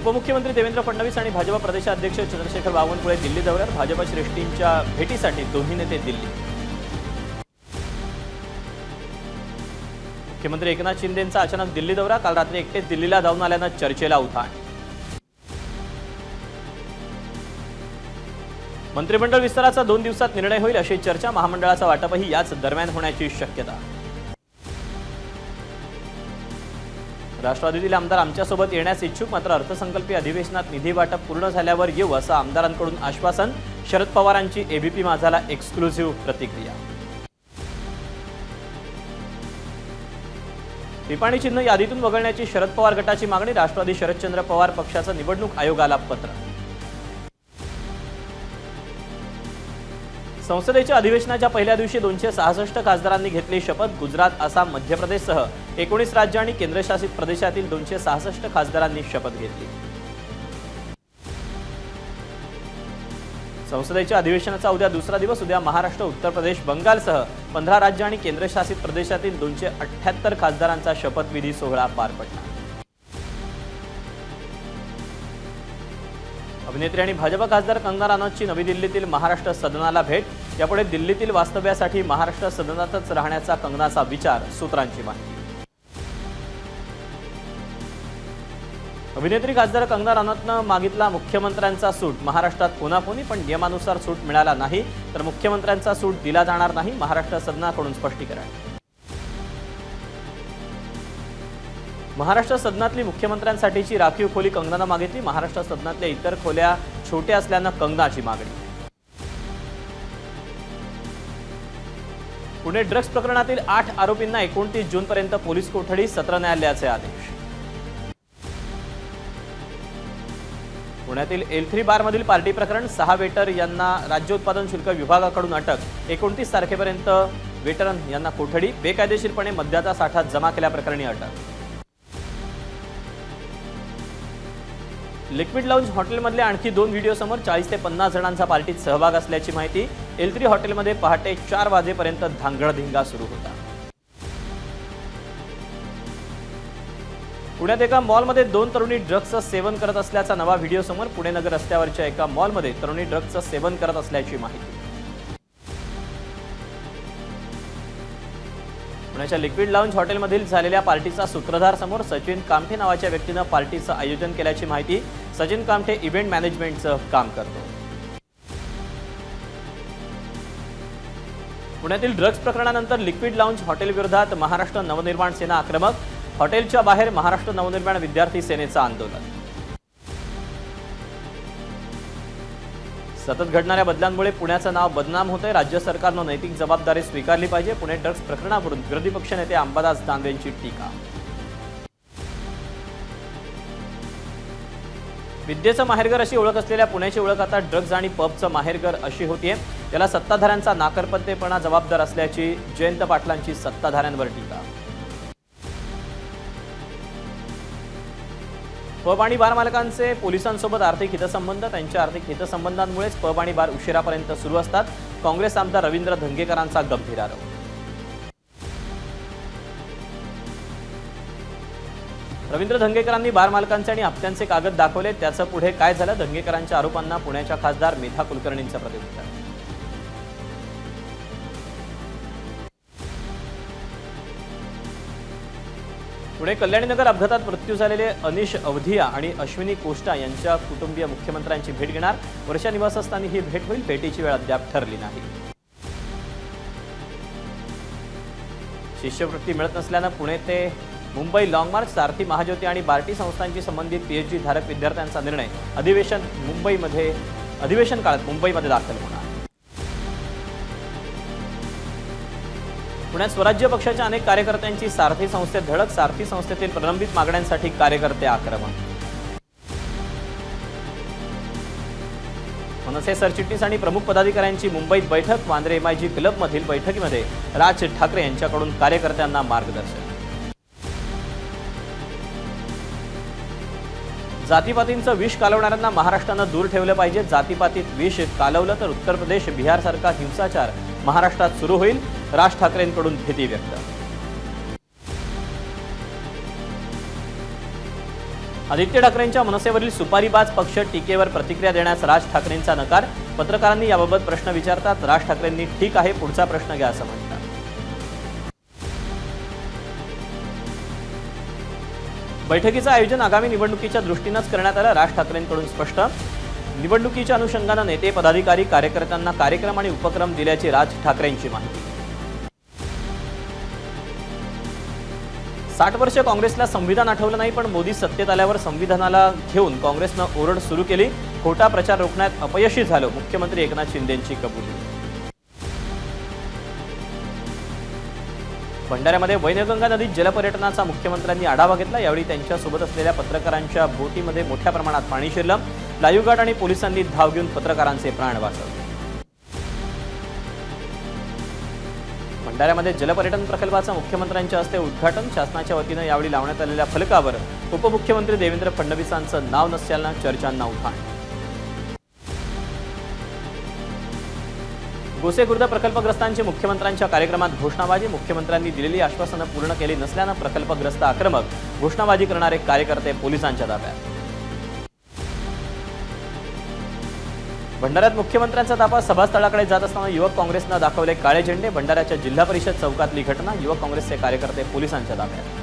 उपमुख्यमंत्री देवेंद्र फडणवीस आणि भाजप प्रदेशाध्यक्ष चंद्रशेखर बावनकुळे दिल्ली दौऱ्यावर भाजप श्रेष्ठींच्या भेटीसाठी दोन्ही नेते दिल्ली। मुख्यमंत्री एकनाथ शिंदेंचा अचानक दिल्ली दौरा, काल रात्री एकटेच दिल्लीला जाऊन आल्यानं चर्चेला उधाण। मंत्रिमंडळ विस्ताराचा 2 दिवसात निर्णय होईल अशी चर्चा, महामंडळाचा वाटपही याच दरम्यान होण्याची शक्यता। राष्ट्रवादीतील आमदार आमच्यासोबत येण्यास इच्छुक, मात्र अर्थसंकल्पीय अधिवेशनात निधी वाटप पूर्ण झाल्यावर येऊ असं आमदारांकडून आश्वासन। शरद पवारांची एबीपी माझाला एक्सक्लुझिव्ह प्रतिक्रिया। टिपाणी चिन्ह यादीतून वगळण्याची शरद पवार गटाची मागणी, राष्ट्रवादी शरदचंद्र पवार पक्षाचं निवडणूक आयोगाला पत्र। संसदेच्या अधिवेशनाच्या पहिल्या दिवशी 266 खासदारांनी घेतली शपथ। गुजरात, आसाम, मध्य प्रदेशसह 19 राज्य आणि केंद्रशासित प्रदेशातील 266 खासदारांनी शपथ घेतली। संसदेच्या अधिवेशनाचा उद्या दुसरा दिवस। उद्या महाराष्ट्र, उत्तर प्रदेश, बंगालसह 15 राज्य आणि केंद्रशासित प्रदेशातील 278 खासदारांचा शपथविधी सोहळा पार पडला। अभिनेत्री आणि भाजप खासदार कंगना राणावतची नवी दिल्लीतील महाराष्ट्र सदनाला भेट। यापुढे दिल्लीतील वास्तव्यासाठी महाराष्ट्र सदनातच राहण्याचा कंगनाचा विचार, सूत्रांची माहिती। अभिनेत्री खासदार कंगना राणावतनं मागितला मुख्यमंत्र्यांचा सूट, महाराष्ट्रात फोनाफोनी पण नियमानुसार सूट मिळाला नाही तर मुख्यमंत्र्यांचा सूट दिला जाणार नाही, महाराष्ट्र सदनाकडून स्पष्टीकरण। महाराष्ट्र सदनातली मुख्यमंत्र्यांसाठीची राखीव खोली कंगनानं मागितली, महाराष्ट्र सदनातल्या इतर खोल्या छोट्या असल्यानं कंगनाची मागणी। पुणे ड्रग्ज प्रकरणातील 8 आरोपींना 29 जूनपर्यंत पोलीस कोठडी, सत्र न्यायालयाचे आदेश। पुण्यातील L3 बारमधील पार्टी प्रकरण, 6 वेटर यांना राज्य उत्पादन शुल्क विभागाकडून अटक, 29 तारखेपर्यंत वेटर यांना कोठडी, बेकायदेशीरपणे मद्याचा साठा जमा केल्याप्रकरणी अटक। लिक्विड लाउंज हॉटेलमधले आणखी 2 व्हिडिओ समोर, 40 ते 50 जणांचा पार्टीत सहभाग असल्याची माहिती। L3 हॉटेलमध्ये पहाटे 4 वाजेपर्यंत धांगडधिंगा सुरू होता। पुण्यात एका मॉलमध्ये 2 तरुणी ड्रग्जचं सेवन करत असल्याचा नवा व्हिडिओ समोर, पुणे नगर रस्त्यावरच्या एका मॉलमध्ये तरुणी ड्रग्जचं सेवन करत असल्याची माहिती। पुण्याच्या लिक्विड लाउंज हॉटेलमधील झालेल्या पार्टीचा सूत्रधार समोर, सचिन कामठे नावाच्या व्यक्तीनं पार्टीचं आयोजन केल्याची माहिती। सचिन कामठे इव्हेंट मॅनेजमेंटचं काम करतो। पुण्यातील ड्रग्ज प्रकरणानंतर लिक्विड लाउंज हॉटेल विरोधात महाराष्ट्र नवनिर्माण सेना आक्रमक, हॉटेलच्या बाहेर महाराष्ट्र नवनिर्माण विद्यार्थी सेनेचं आंदोलन। सतत घडणाऱ्या बदलांमुळे पुण्याचं नाव बदनाम होतंय, राज्य सरकारनं नैतिक जबाबदारी स्वीकारली पाहिजे, पुणे ड्रग्ज प्रकरणावरून विरोधी पक्षनेते अंबादास दानवेंची टीका। विद्येचं माहेरघर अशी ओळख असलेल्या पुण्याची ओळख आता ड्रग्ज आणि पबचं माहेरघर अशी होतीये, त्याला सत्ताधाऱ्यांचा नाकर्तेपणा जबाबदार असल्याची जयंत पाटलांची सत्ताधाऱ्यांवर टीका। पब आणि बार मालकांचे पोलिसांसोबत आर्थिक हितसंबंध, त्यांच्या आर्थिक हितसंबंधांमुळेच पब आणि बार उशिरापर्यंत सुरू असतात, काँग्रेस आमदार रवींद्र धंगेकरांचा गंभीर आरोप। रवींद्र धंगेकरांनी बार मालकांचे आणि हप्त्यांचे कागद दाखवले, त्याचं पुढे काय झालं? धंगेकरांच्या आरोपांना पुण्याच्या खासदार मेधा कुलकर्णींचं प्रत्युत्तर। पुणे कल्याणीनगर अपघातात मृत्यू झालेले अनिश अवधिया आणि अश्विनी कोष्टा यांच्या कुटुंबीय मुख्यमंत्र्यांची भेट घेणार, वर्षा निवासस्थानी ही भेट होईल, भेटीची वेळ अद्याप ठरली नाही। शिष्यवृत्ती मिळत नसल्यानं पुणे ते मुंबई लॉंग मार्च, सारथी महाज्योती आणि बार्टी संस्थांची संबंधित PhD धारक विद्यार्थ्यांचा निर्णय अधिवेशन काळात मुंबईमध्ये दाखल होणार। पुण्यात स्वराज्य पक्षाच्या अनेक कार्यकर्त्यांची सारथी संस्थेत धडक, सारथी संस्थेतील प्रलंबित मागण्यांसाठी कार्यकर्ते आक्रमक। मनसे सरचिटणीस आणि प्रमुख पदाधिकाऱ्यांची मुंबईत बैठक, वांद्रे MIG क्लबमधील बैठकीमध्ये राज ठाकरे यांच्याकडून कार्यकर्त्यांना मार्गदर्शन। जातीपातींचं विष कालवणाऱ्यांना महाराष्ट्रानं दूर ठेवलं पाहिजे, जातीपातीत विष कालवलं तर उत्तर प्रदेश, बिहारसारखा हिंसाचार महाराष्ट्रात सुरू होईल, राज ठाकरेंकडून भीती व्यक्त। आदित्य ठाकरेंच्या मनसेवरील सुपारीबाज पक्ष टीकेवर प्रतिक्रिया देण्यास राज ठाकरेंचा नकार। पत्रकारांनी याबाबत प्रश्न विचारतात राज ठाकरेंनी ठीक आहे, पुढचा प्रश्न घ्या असं म्हटलं। बैठकीचं आयोजन आगामी निवडणुकीच्या दृष्टीनेच करण्यात आलं। राज ठाकरेंकडून स्पष्ट। निवडणुकीच्या अनुषंगाने नेते, पदाधिकारी, कार्यकर्त्यांना कार्यक्रम आणि उपक्रम दिल्याची राज ठाकरेंची माहिती। 60 वर्ष काँग्रेसला संविधान आठवलं नाही, पण मोदी सत्तेत आल्यावर संविधानाला घेऊन काँग्रेसनं ओरड सुरू केली। खोटा प्रचार रोखण्यात अपयशी झालो, मुख्यमंत्री एकनाथ शिंदेंची कबुली। भंडाऱ्यामध्ये वैनगंगा नदीत जलपर्यटनाचा मुख्यमंत्र्यांनी आढावा घेतला। यावेळी त्यांच्यासोबत असलेल्या पत्रकारांच्या बोटीमध्ये मोठ्या प्रमाणात पाणी शिरलं। लाईव्ह गार्ड आणि पोलिसांनी धाव घेऊन पत्रकारांचे प्राण वाचवले। भंडाऱ्यामध्ये जलपर्यटन प्रकल्पाचा मुख्यमंत्र्यांच्या हस्ते उद्घाटन। शासनाच्या वतीने यावेळी लावण्यात आलेल्या फलकावर उपमुख्यमंत्री देवेंद्र फडणवीसांचं नाव नसल्यानं चर्चांना उधाण। गोसेखुर्द प्रकल्पग्रस्तांची मुख्यमंत्र्यांच्या कार्यक्रमात घोषणाबाजी। मुख्यमंत्र्यांनी दिलेली आश्वासनं पूर्ण केली नसल्यानं प्रकल्पग्रस्त आक्रमक, घोषणाबाजी करणारे कार्यकर्ते पोलिसांच्या ताब्यात। भंडाऱ्यात मुख्यमंत्र्यांचा ताफा सभास्थळाकडे जात असताना युवक काँग्रेसनं दाखवले काळे झेंडे। भंडाऱ्याच्या जिल्हा परिषद चौकातली घटना, युवक काँग्रेसचे कार्यकर्ते पोलिसांच्या ताब्यात।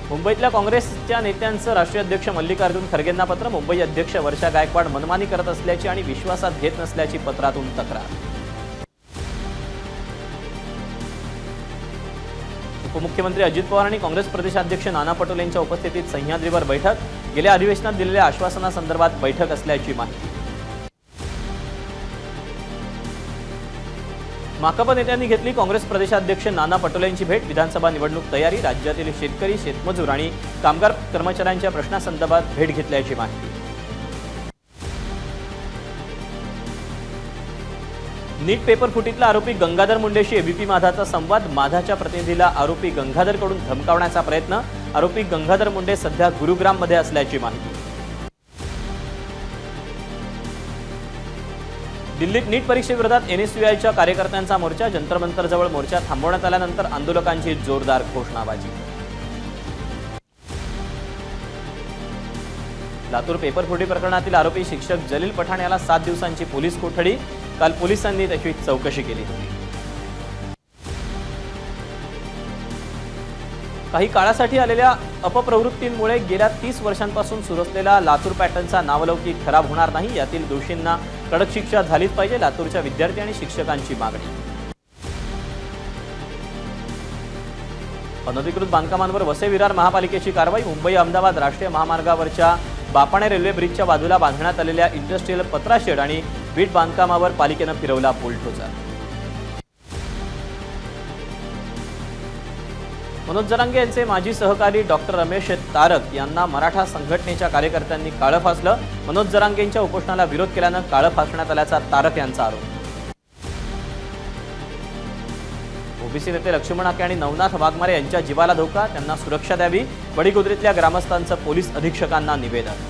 मुंबईतल्या काँग्रेसच्या नेत्यांचं राष्ट्रीय अध्यक्ष मल्लिकार्जुन खरगेंना पत्र। मुंबई अध्यक्ष वर्षा गायकवाड मनमानी करत असल्याची आणि विश्वासात घेत नसल्याची पत्रातून तक्रार। उपमुख्यमंत्री अजित पवार आणि काँग्रेस प्रदेशाध्यक्ष नाना पटोलेंच्या उपस्थितीत सह्याद्रीवर बैठक। गेल्या अधिवेशनात दिलेल्या आश्वासनासंदर्भात बैठक असल्याची माहिती। माकप नेत्यांनी घेतली काँग्रेस प्रदेशाध्यक्ष नाना पटोलेंची भेट। विधानसभा निवडणूक तयारी, राज्यातील शेतकरी, शेतमजूर आणि कामगार कर्मचाऱ्यांच्या प्रश्नासंदर्भात भेट घेतल्याची माहिती। नीट पेपर फुटीतला आरोपी गंगाधर मुंडेशी एबीपी माझाचा संवाद। माझाच्या प्रतिनिधीला आरोपी गंगाधरकडून धमकावण्याचा प्रयत्न। आरोपी गंगाधर मुंडे सध्या गुरुग्राममध्ये असल्याची माहिती। दिल्लीत नीट परीक्षेविरोधात एनएसयूआयच्या कार्यकर्त्यांचा मोर्चा। जंतर मंतरजवळ मोर्चा थांबवण्यात आल्यानंतर आंदोलकांची जोरदार घोषणाबाजी। लातूर पेपरफुटी प्रकरणातील आरोपी शिक्षक जलील पठाण याला 7 दिवसांची पोलीस कोठडी। काल पोलिसांनी त्याची चौकशी केली होती। काही काळासाठी आलेल्या अपप्रवृत्तींमुळे गेल्या 30 वर्षांपासून सुरू असलेला लातूर पॅटर्नचा नावलौकिक खराब होणार नाही। यातील दोषींना कडक शिक्षा झालीच पाहिजे, लातूरच्या विद्यार्थी आणि शिक्षकांची मागणी। अनधिकृत बांधकामांवर वसई विरार महापालिकेची कारवाई। मुंबई अहमदाबाद राष्ट्रीय महामार्गावरच्या बापाणे रेल्वे ब्रिजच्या बाजूला बांधण्यात आलेल्या इंडस्ट्रियल पत्राशेड आणि वीट बांधकामावर पालिकेनं फिरवला बुलडोझर। मनोज जरांगे यांचे माजी सहकारी डॉक्टर रमेश तारक यांना मराठा संघटनेच्या कार्यकर्त्यांनी काळं फासलं। मनोज जरांगेंच्या उपोषणाला विरोध केल्यानं काळं फासण्यात आल्याचा तारक यांचा आरोप। ओबीसी नेते लक्ष्मण हाके आणि नवनाथ वाघमारे यांच्या जीवाला धोका, त्यांना सुरक्षा द्यावी। बडीगोद्रीतल्या ग्रामस्थांचं पोलीस अधीक्षकांना निवेदन।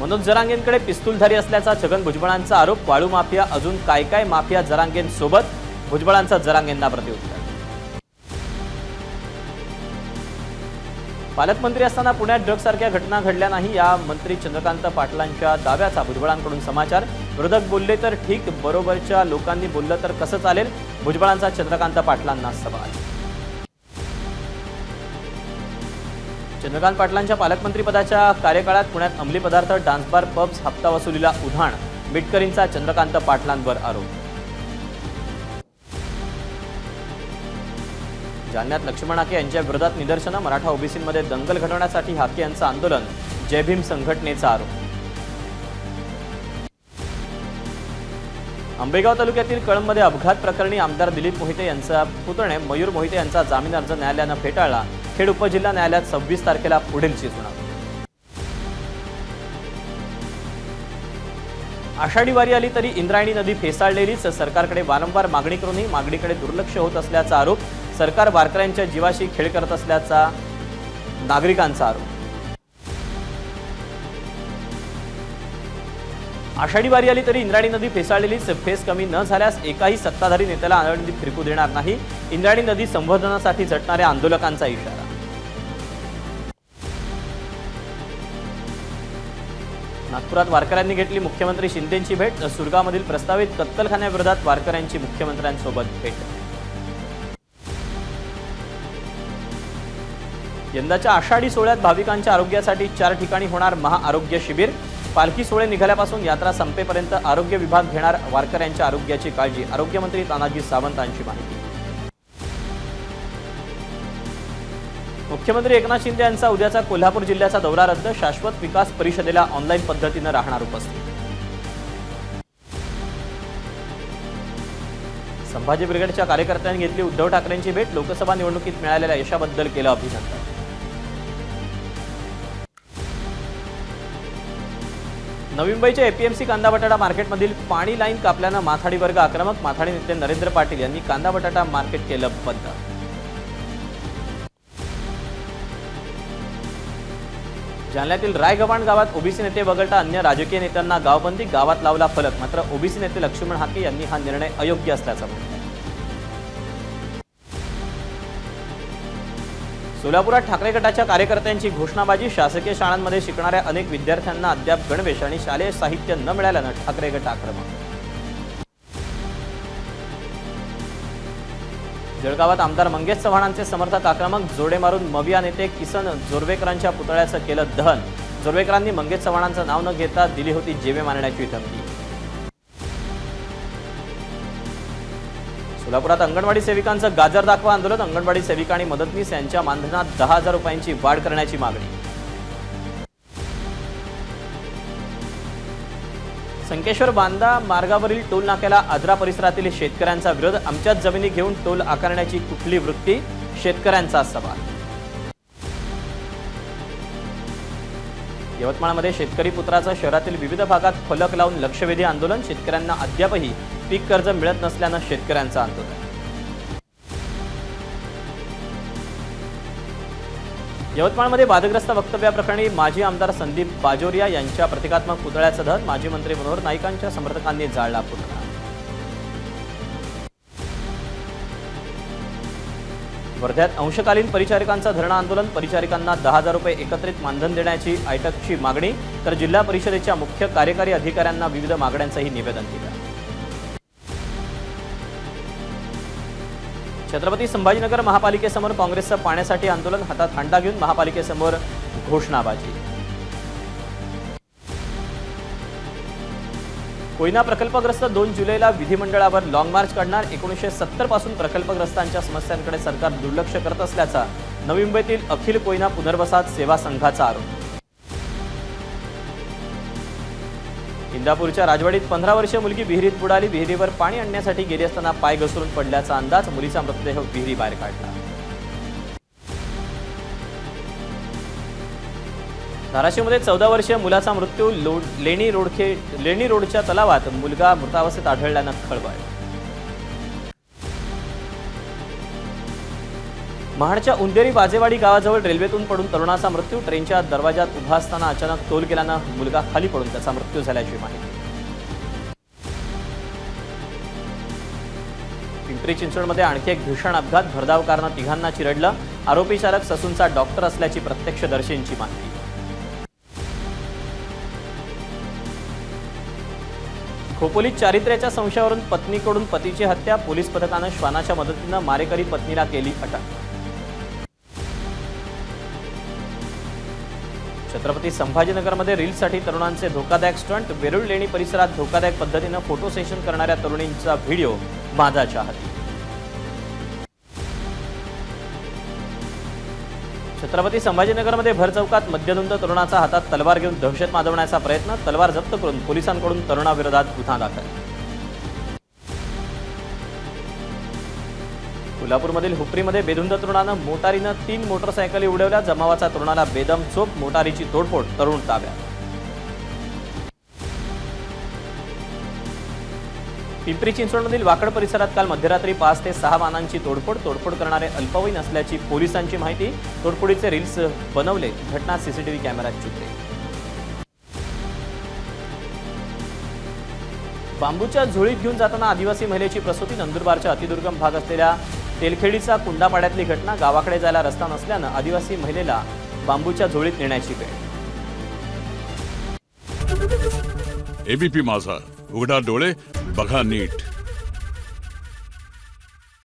मनोज जरांगेंकडे पिस्तूलधारी असल्याचा छगन भुजबळांचा आरोप। वाळू माफिया अजून काय माफिया जरांगेंसोबत, भुजबळांचा जरांगेंना प्रत्युत्तर। पालकमंत्री असताना पुण्यात ड्रग्जसारख्या घटना घडल्या नाही, या मंत्री चंद्रकांत पाटलांच्या दाव्याचा भुजबळांकडून समाचार। विरोधक बोलले तर ठीक, बरोबरच्या लोकांनी बोललं तर कसं चालेल, भुजबळांचा चंद्रकांत पाटलांना सवाल। चंद्रकांत पाटलांच्या पालकमंत्रीपदाच्या कार्यकाळात पुण्यात अंमली पदार्थ, डान्स बार, पब्स, हप्ता वसुलीला उधाण। मिटकरींचा चंद्रकांत पाटलांवर आरोप। जालन्यात लक्ष्मण हाके यांच्या विरोधात निदर्शनं, मराठा ओबीसींमध्ये दंगल घडवण्यासाठी हाके यांचं आंदोलन, जय भीम संघटनेचा आरोप। आंबेगाव तालुक्यातील कळंबमध्ये अपघात प्रकरणी आमदार दिलीप मोहिते यांचा पुतणे मयूर मोहिते यांचा जामीन अर्ज न्यायालयानं फेटाळला। खेड उपजिल्हा न्यायालयात 26 तारखेला पुढीलची सुनावणी। आषाढी वारी आली तरी इंद्रायणी नदी फेसाळलेलीच, सरकारकडे वारंवार मागणी करूनही मागणीकडे दुर्लक्ष होत असल्याचा आरोप। सरकार वारकऱ्यांच्या जीवाशी खेळ करत असल्याचा नागरिकांचा आरोप। आषाढी वारी आली तरी इंद्रायणी नदी फेसाळलेलीच, फेस कमी न झाल्यास एकाही सत्ताधारी नेत्याला आळंदीत फिरकू देणार नाही. इंद्रायणी नदी संवर्धनासाठी झटणाऱ्या आंदोलकांचा इशारा. नागपुरात वारकऱ्यांनी घेतली मुख्यमंत्री शिंदेंची भेट. सुरगावमधील प्रस्तावित कत्तलखान्याविरोधात वारकऱ्यांची मुख्यमंत्र्यांसोबत भेट. यंदाच्या आषाढी सोहळ्यात भाविकांच्या आरोग्यासाठी 4 ठिकाणी होणार महाआरोग्य शिबिर. पालखी सोहळे निघाल्यापासून यात्रा संपेपर्यंत आरोग्य विभाग घेणार वारकऱ्यांच्या आरोग्याची काळजी. आरोग्यमंत्री तानाजी सावंतांची माहिती. मुख्यमंत्री एकनाथ शिंदे यांचा उद्याचा कोल्हापूर जिल्ह्याचा दौरा रद्द. शाश्वत विकास परिषदेला ऑनलाईन पद्धतीने राहणार उपस्थित. संभाजी ब्रिगेडच्या कार्यकर्त्यांनी घेतली उद्धव ठाकरेंची भेट. लोकसभा निवडणुकीत मिळालेल्या यशाबद्दल केलं अभिनंदन. नवी मुंबईच्या एपीएमसी कांदा बटाटा मार्केटमधील पाणी लाईन कापल्यानं माथाडी वर्ग आक्रमक. माथाडी नेते नरेंद्र पाटील यांनी कांदा बटाटा मार्केट केलं बंद. जालन्यातील रायगव्हाण गावात ओबीसी नेते वगळता अन्य राजकीय नेत्यांना गावबंदी. गावात लावला फलक. मात्र ओबीसी नेते लक्ष्मण हाके यांनी हा निर्णय अयोग्य असल्याचं म्हटलं. सोलापुरात ठाकरे गटाच्या कार्यकर्त्यांची घोषणाबाजी. शासकीय शाळांमध्ये शिकणाऱ्या अनेक विद्यार्थ्यांना अद्याप गणवेश आणि शालेय साहित्य न मिळाल्यानं ठाकरे गट आक्रमक. जळगावात आमदार मंगेश चव्हाणांचे समर्थक आक्रमक. जोडे मारून मविया नेते किसन जोरवेकरांच्या पुतळ्याचं केलं दहन. जोरवेकरांनी मंगेश चव्हाणांचं नाव न घेता दिली होती जेवे मारण्याची धमकी. सोलापुरात अंगणवाडी सेविकांचं गाजर दाखवा आंदोलन. अंगणवाडी सेविका आणि मदतनीस यांच्या मानधनात 10,000 रुपयांची वाढ करण्याची मागणी. संकेश्वर बांदा मार्गावरील टोल नाक्याला आजरा परिसरातील शेतकऱ्यांचा विरोध. आमच्याच जमिनी घेऊन टोल आकारण्याची कुठली वृत्ती, शेतकऱ्यांचा सवाल. यवतमाळमध्ये शेतकरी पुत्राचं शहरातील विविध भागात फलक लावून लक्षवेधी आंदोलन. शेतकऱ्यांना अद्यापही पीक कर्ज मिळत नसल्यानं शेतकऱ्यांचं आंदोलन. यवतमाळमध्ये वादग्रस्त वक्तव्याप्रकरणी माजी आमदार संदीप बाजोरिया यांच्या प्रतिकात्मक पुतळ्याचं दहन. माजी मंत्री मनोहर नाईकांच्या समर्थकांनी जाळला पुतळा. वर्ध्यात अंशकालीन परिचारिकांचं धरणं आंदोलन. परिचारिकांना 10,000 रुपये एकत्रित मानधन देण्याची आयटकची मागणी. तर जिल्हा परिषदेच्या मुख्य कार्यकारी अधिकाऱ्यांना विविध मागण्यांचंही निवेदन दिलं. छत्रपती संभाजीनगर महापालिकेसमोर काँग्रेसचं पाण्यासाठी आंदोलन. हातात हंडा घेऊन महापालिकेसमोर घोषणाबाजी. कोयना प्रकल्पग्रस्त 2 जुलैला विधिमंडळावर लॉंग मार्च काढणार. 1970 पासून प्रकल्पग्रस्तांच्या समस्यांकडे सरकार दुर्लक्ष करत असल्याचा नवी मुंबईतील अखिल कोयना पुनर्वसन सेवा संघाचा आरोप. इंदापूरच्या राजवाडीत 15 वर्षीय मुलगी विहिरीत बुडाली. विहिरीवर पाणी आणण्यासाठी गेली असताना पाय घसरून पडल्याचा अंदाज. मुलीचा मृतदेह विहिरीबाहेर काढला. धाराशिवमध्ये 14 वर्षीय मुलाचा मृत्यू. लेणी रोडच्या तलावात मुलगा मृतावस्थेत आढळल्यानं खळबळ. महाडच्या उंदेरी बाजेवाडी गावाजवळ रेल्वेतून पडून तरुणाचा मृत्यू. ट्रेनच्या दरवाजात उभा असताना अचानक तोल गेल्यानं मुलगा खाली पडून त्याचा मृत्यू झाल्याची माहिती. पिंपरी चिंचवडमध्ये आणखी एक भीषण अपघात. भरधाव कारनं तिघांना चिरडलं. आरोपी चालक ससूनचा डॉक्टर असल्याची प्रत्यक्षदर्शींची माहिती. खोपोलीत चारित्र्याच्या संशयावरून पत्नीकडून पतीची हत्या. पोलीस पथकानं श्वानाच्या मदतीनं मारेकरी पत्नीला केली अटक. छत्रपती संभाजीनगरमध्ये रील्ससाठी तरुणांचे धोकादायक स्टंट. वेरूळ लेणी परिसरात धोकादायक पद्धतीनं फोटो सेशन करणाऱ्या तरुणींचा व्हिडिओ माझ्या हाती. छत्रपती संभाजीनगरमध्ये भर चौकात मध्यधुंद तरुणाचा हातात तलवार घेऊन दहशत माजवण्याचा प्रयत्न. तलवार जप्त करून पोलिसांकडून तरुणाविरोधात गुन्हा दाखल. कोल्हापूरमधील हुपरीमध्ये बेधुंद तरुणानं मोटारीनं 3 मोटरसायकली उडवल्या. जमावाचा तरुणाला बेदम चोप. मोटारीची तोडफोड. तरुण ताब्यात. पिंपरी चिंचवडमधील वाकड परिसरात काल मध्यरात्री 5 ते 6 वाहनांची तोडफोड करणारे अल्पवयीन असल्याची पोलिसांची माहिती. तोडफोडीचे रील्स बनवले. घटना सीसीटीव्ही कॅमेऱ्यात चित्रित. बांबूच्या झोळीत घेऊन जाताना आदिवासी महिलेची प्रसूती. नंदुरबारच्या अतिदुर्गम भाग असलेल्या तेलखेडीचा कुंडापाड्यातली घटना. गावाकडे जायला रस्ता नसल्यानं आदिवासी महिलेला बांबूच्या झोळीत नेण्याची वेळ. एबीपी माझा, उघडा डोळे बघा नीट.